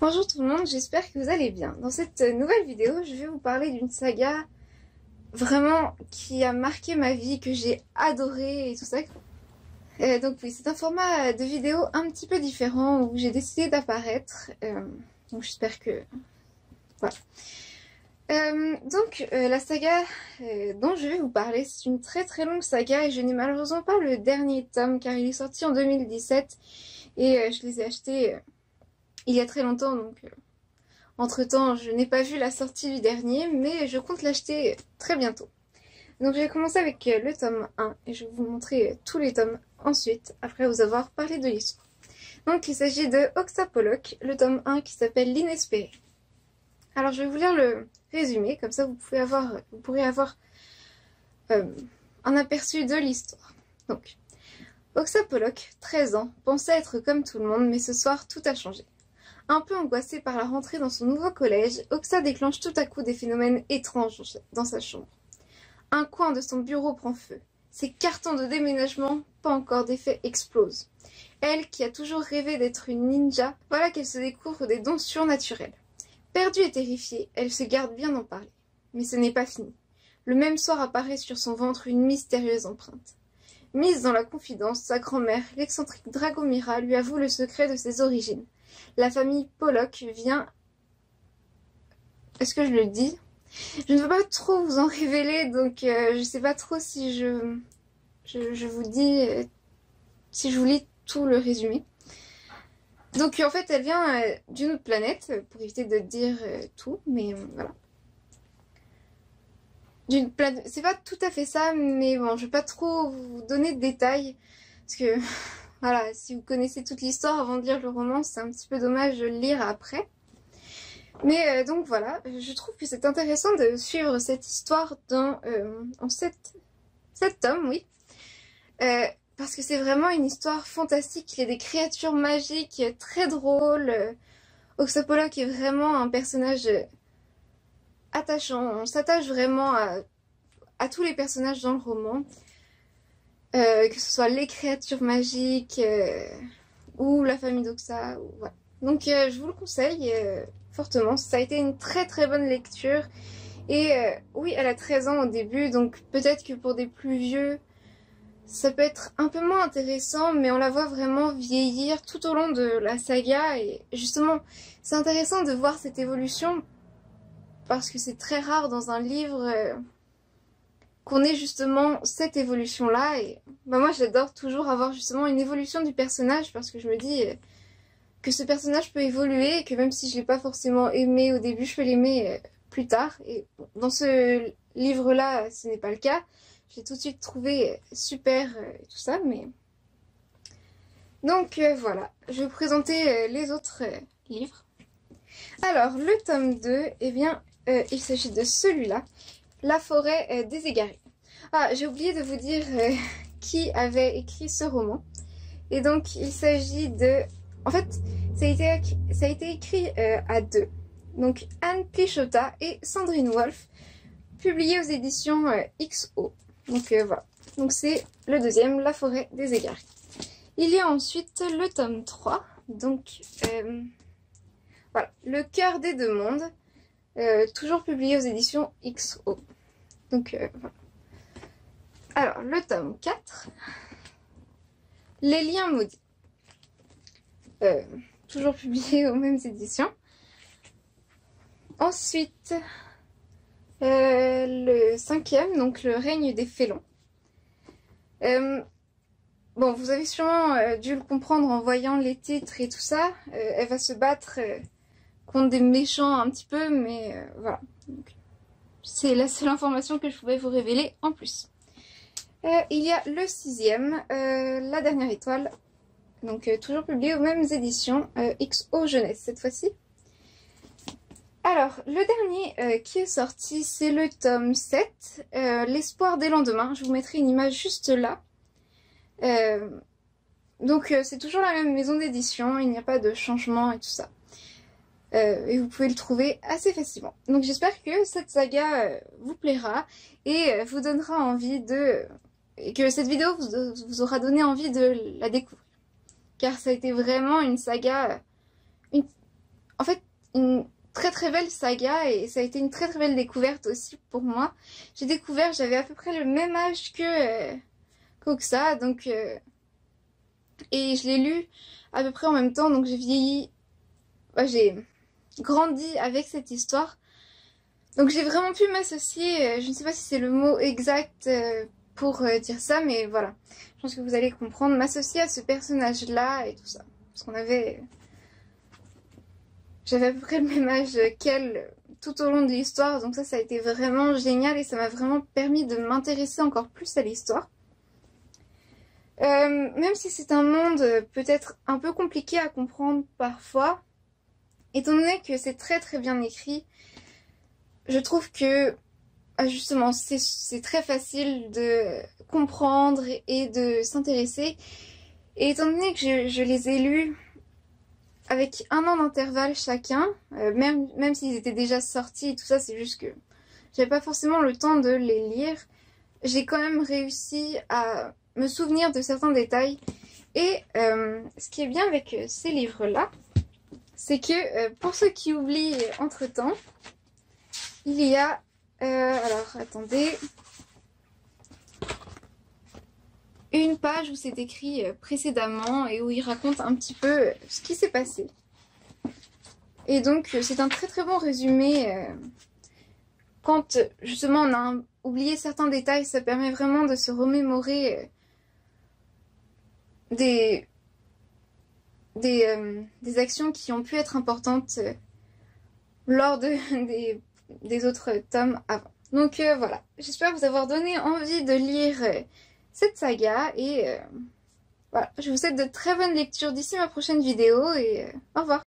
Bonjour tout le monde, j'espère que vous allez bien. Dans cette nouvelle vidéo, je vais vous parler d'une saga vraiment qui a marqué ma vie, que j'ai adoré et tout ça. Donc oui, c'est un format de vidéo un petit peu différent où j'ai décidé d'apparaître. Donc j'espère que... Voilà. La saga dont je vais vous parler, c'est une très très longue saga et je n'ai malheureusement pas le dernier tome car il est sorti en 2017 et je les ai achetés il y a très longtemps, donc entre-temps je n'ai pas vu la sortie du dernier, mais je compte l'acheter très bientôt. Donc je vais commencer avec le tome 1 et je vais vous montrer tous les tomes ensuite, après vous avoir parlé de l'histoire. Donc il s'agit de Oxa Pollock, le tome 1 qui s'appelle L'inespéré. Alors je vais vous lire le résumé, comme ça vous pourrez avoir un aperçu de l'histoire. Donc, Oxa Pollock, 13 ans, pensait être comme tout le monde, mais ce soir tout a changé. Un peu angoissée par la rentrée dans son nouveau collège, Oxa déclenche tout à coup des phénomènes étranges dans sa chambre. Un coin de son bureau prend feu. Ses cartons de déménagement, pas encore d'effet, explosent. Elle, qui a toujours rêvé d'être une ninja, voilà qu'elle se découvre des dons surnaturels. Perdue et terrifiée, elle se garde bien d'en parler. Mais ce n'est pas fini. Le même soir apparaît sur son ventre une mystérieuse empreinte. Mise dans la confidence, sa grand-mère, l'excentrique Dragomira, lui avoue le secret de ses origines. La famille Pollock vient... Est-ce que je le dis? Je ne veux pas trop vous en révéler, donc je sais pas trop si je vous dis... si je vous lis tout le résumé. Donc en fait elle vient d'une autre planète, pour éviter de dire tout, mais voilà. D'une planète, c'est pas tout à fait ça, mais bon, je vais pas trop vous donner de détails, parce que voilà, si vous connaissez toute l'histoire avant de lire le roman, c'est un petit peu dommage de le lire après. Mais donc voilà, je trouve que c'est intéressant de suivre cette histoire en 7 tomes, oui. Parce que c'est vraiment une histoire fantastique, il y a des créatures magiques très drôles. Oxa Pollock est vraiment un personnage attachant, on s'attache vraiment à tous les personnages dans le roman. Que ce soit les créatures magiques ou la famille d'Oxa. Voilà. Donc je vous le conseille fortement, ça a été une très très bonne lecture. Et oui, elle a 13 ans au début, donc peut-être que pour des plus vieux, ça peut être un peu moins intéressant, mais on la voit vraiment vieillir tout au long de la saga. Et justement, c'est intéressant de voir cette évolution, parce que c'est très rare dans un livre qu'on ait justement cette évolution-là. Et bah moi, j'adore toujours avoir justement une évolution du personnage, parce que je me dis que ce personnage peut évoluer, et que même si je ne l'ai pas forcément aimé au début, je peux l'aimer plus tard. Et dans ce livre-là, ce n'est pas le cas. J'ai tout de suite trouvé super et tout ça, mais... Donc voilà, je vais vous présenter les autres livres. Alors, le tome 2, eh bien, il s'agit de celui-là, La forêt des égarés. Ah, j'ai oublié de vous dire qui avait écrit ce roman. Et donc, il s'agit de... En fait, ça a été écrit à deux. Donc, Anne Plichota et Sandrine Wolf, publié aux éditions XO. Donc voilà, donc c'est le deuxième, La forêt des égarés. Il y a ensuite le tome 3, donc voilà, Le cœur des deux mondes, toujours publié aux éditions XO. Donc voilà. Alors, le tome 4, Les liens maudits, toujours publié aux mêmes éditions. Ensuite... le cinquième, donc Le règne des félons. Bon, vous avez sûrement dû le comprendre en voyant les titres et tout ça. Elle va se battre contre des méchants un petit peu, mais voilà. C'est la seule information que je pouvais vous révéler en plus. Il y a le sixième, La dernière étoile. Donc toujours publié aux mêmes éditions, XO Jeunesse cette fois-ci. Alors, le dernier qui est sorti, c'est le tome 7, L'espoir des lendemains. Je vous mettrai une image juste là. Donc, c'est toujours la même maison d'édition, il n'y a pas de changement et tout ça. Et vous pouvez le trouver assez facilement. Donc, j'espère que cette saga vous plaira et vous donnera envie de... et que cette vidéo vous aura donné envie de la découvrir. Car ça a été vraiment une saga... en fait une très très belle saga et ça a été une très très belle découverte aussi pour moi. J'ai découvert, j'avais à peu près le même âge que Koxa, donc et je l'ai lu à peu près en même temps, donc j'ai vieilli, j'ai grandi avec cette histoire. Donc j'ai vraiment pu m'associer, je ne sais pas si c'est le mot exact pour dire ça, mais voilà. Je pense que vous allez comprendre, m'associer à ce personnage-là et tout ça. Parce qu'on avait... J'avais à peu près le même âge qu'elle tout au long de l'histoire, donc ça a été vraiment génial et ça m'a vraiment permis de m'intéresser encore plus à l'histoire. Même si c'est un monde peut-être un peu compliqué à comprendre parfois, étant donné que c'est très très bien écrit, je trouve que justement c'est très facile de comprendre et de s'intéresser. Et étant donné que je les ai lus avec 1 an d'intervalle chacun, même s'ils étaient déjà sortis et tout ça, c'est juste que j'avais pas forcément le temps de les lire, j'ai quand même réussi à me souvenir de certains détails. Et ce qui est bien avec ces livres-là, c'est que pour ceux qui oublient entre-temps, il y a... alors, attendez... une page où c'est écrit précédemment et où il raconte un petit peu ce qui s'est passé. Et donc, c'est un très très bon résumé. Quand justement on a oublié certains détails, ça permet vraiment de se remémorer des actions qui ont pu être importantes lors des autres tomes avant. Donc voilà, j'espère vous avoir donné envie de lire cette saga et voilà, je vous souhaite de très bonnes lectures d'ici ma prochaine vidéo et au revoir.